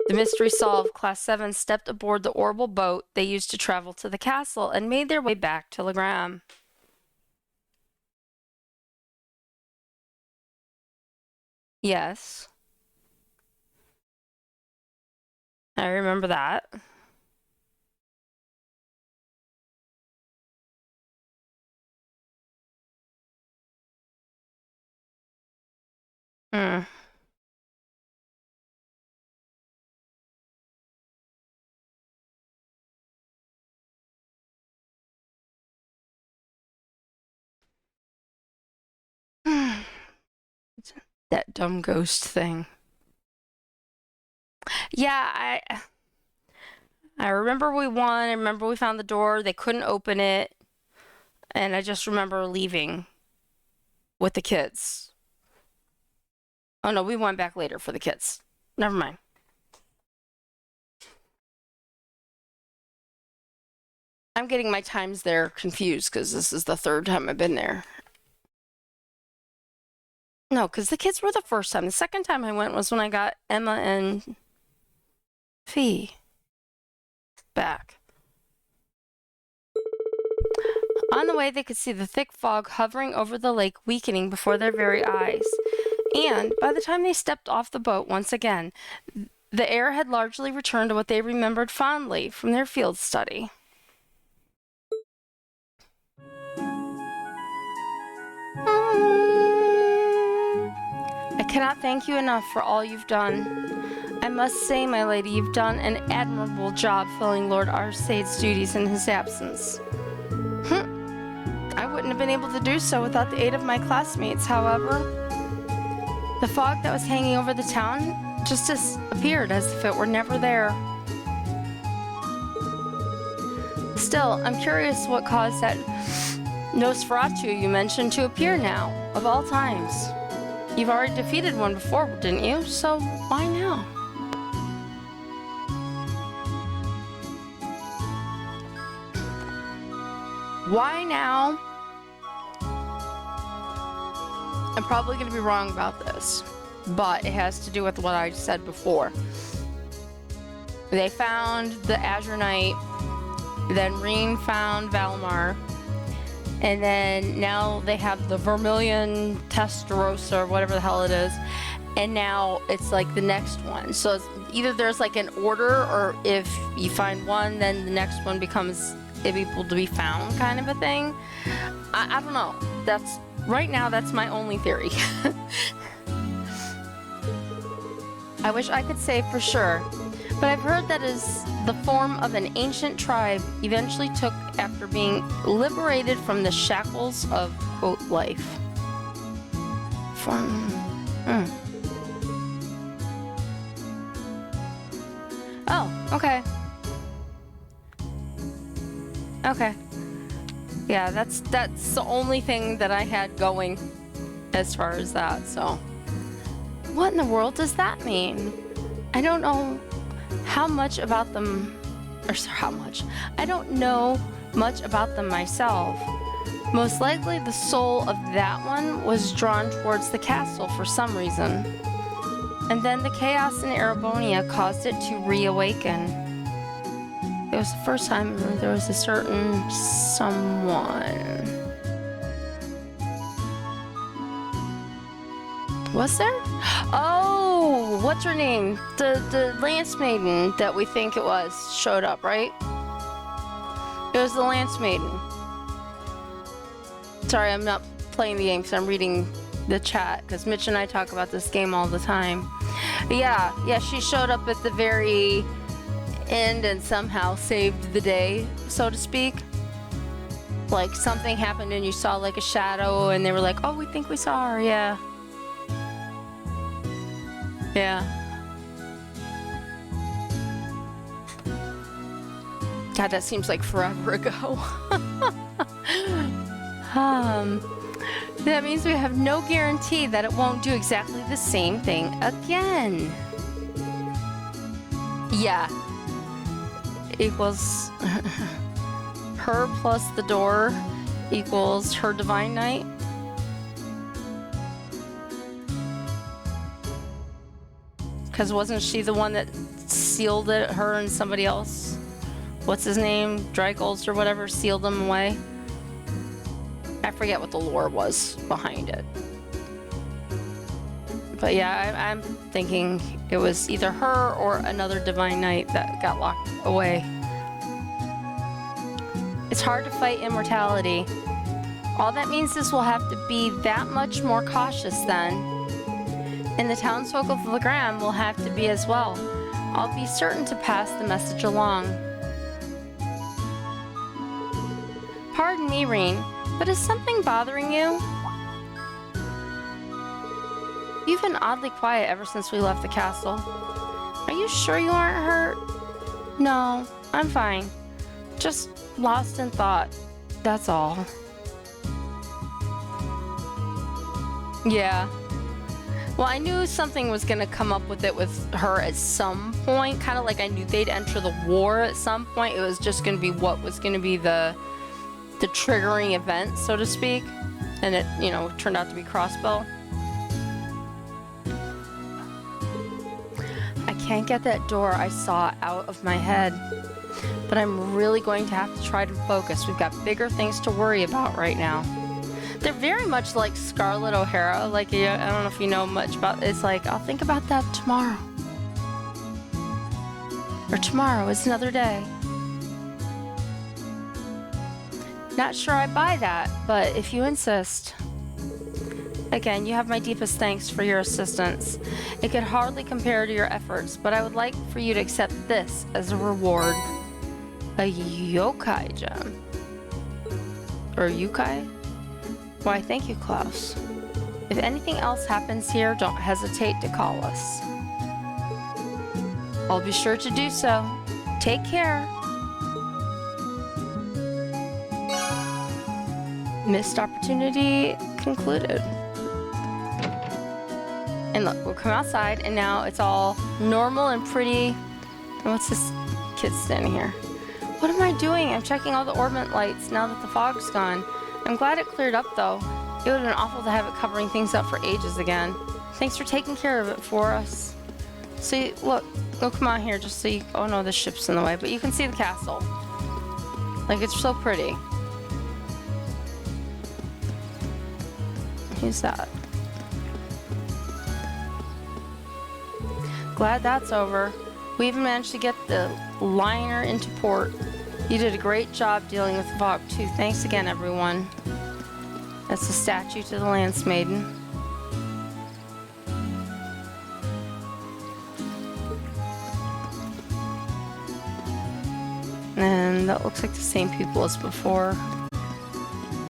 The mystery solved, Class 7 stepped aboard the orbital boat they used to travel to the castle and made their way back to Lohengrin. Yes. I remember that. Hmm. That dumb ghost thing. Yeah, I remember we won. I remember we found the door. They couldn't open it. And I just remember leaving with the kids. Oh no, we went back later for the kids. Never mind. I'm getting my times there confused because this is the third time I've been there. No, because the kids were the first time. The second time I went was when I got Emma and Fee back. On the way, they could see the thick fog hovering over the lake, weakening before their very eyes. And by the time they stepped off the boat once again, the air had largely returned to what they remembered fondly from their field study. I cannot thank you enough for all you've done. I must say, my lady, you've done an admirable job filling Lord Arsade's duties in his absence. I wouldn't have been able to do so without the aid of my classmates, however. The fog that was hanging over the town just disappeared as if it were never there. Still, I'm curious what caused that Nosferatu you mentioned to appear now, of all times. You've already defeated one before, didn't you? So why now? Why now? I'm probably going to be wrong about this, but it has to do with what I said before. They found the Azure Knight, then Reen found Valmar, and then now they have the Vermilion Testarossa, or whatever the hell it is, and now it's like the next one. So it's either there's like an order, or if you find one, then the next one becomes able to be found, kind of a thing. I don't know. That's right now, that's my only theory. I wish I could say for sure, but I've heard that is the form of an ancient tribe eventually took after being liberated from the shackles of, quote, life. Oh, okay. Okay. Yeah, that's the only thing that I had going as far as that, so. What in the world does that mean? I don't know how much about them, or how much. I don't know much about them myself. Most likely the soul of that one was drawn towards the castle for some reason. And then the chaos in Erebonia caused it to reawaken. It was the first time there was a certain someone. Was there? Oh, what's her name? The Lance Maiden that we think it was showed up, right? It was the Lance Maiden. Sorry, I'm not playing the game because I'm reading the chat, because Mitch and I talk about this game all the time. Yeah, she showed up at the very end and somehow saved the day, so to speak. Like something happened and you saw like a shadow and they were like, oh, we think we saw her, yeah. God, that seems like forever ago. That means we have no guarantee that it won't do exactly the same thing again. Yeah. Equals her plus the door equals her divine knight. Because wasn't she the one that sealed it, her and somebody else? What's his name? Dreigels or whatever, sealed them away? I forget what the lore was behind it. But yeah, I'm thinking it was either her or another Divine Knight that got locked away. It's hard to fight immortality. All that means is we'll have to be that much more cautious then. And the townsfolk of Lohengrin will have to be as well. I'll be certain to pass the message along. Pardon me, Reen, but is something bothering you? You've been oddly quiet ever since we left the castle. Are you sure you aren't hurt? No, I'm fine. Just lost in thought, that's all. Yeah. Well, I knew something was gonna come up with it with her at some point, kind of like I knew they'd enter the war at some point. It was just gonna be what was gonna be the triggering event, so to speak. And it, you know, turned out to be Crossbow. I can't get that door I saw out of my head. But I'm really going to have to try to focus. We've got bigger things to worry about right now. They're very much like Scarlett O'Hara. Like, I don't know if you know much about it. It's like, I'll think about that tomorrow. Or tomorrow is another day. Not sure I buy that, but if you insist. Again, you have my deepest thanks for your assistance. It could hardly compare to your efforts, but I would like for you to accept this as a reward. A yokai gem. Or yukai? Why, thank you, Klaus. If anything else happens here, don't hesitate to call us. I'll be sure to do so. Take care. Missed opportunity concluded. And look, we'll come outside, and now it's all normal and pretty. And what's this kid standing here? What am I doing? I'm checking all the orbit lights now that the fog's gone. I'm glad it cleared up, though. It would have been awful to have it covering things up for ages again. Thanks for taking care of it for us. See, look, come on here just so you... Oh no, the ship's in the way, but you can see the castle. Like, it's so pretty. Who's that? Glad that's over. We even managed to get the liner into port. You did a great job dealing with the fog, too. Thanks again, everyone. That's the statue to the Lance Maiden. And that looks like the same people as before.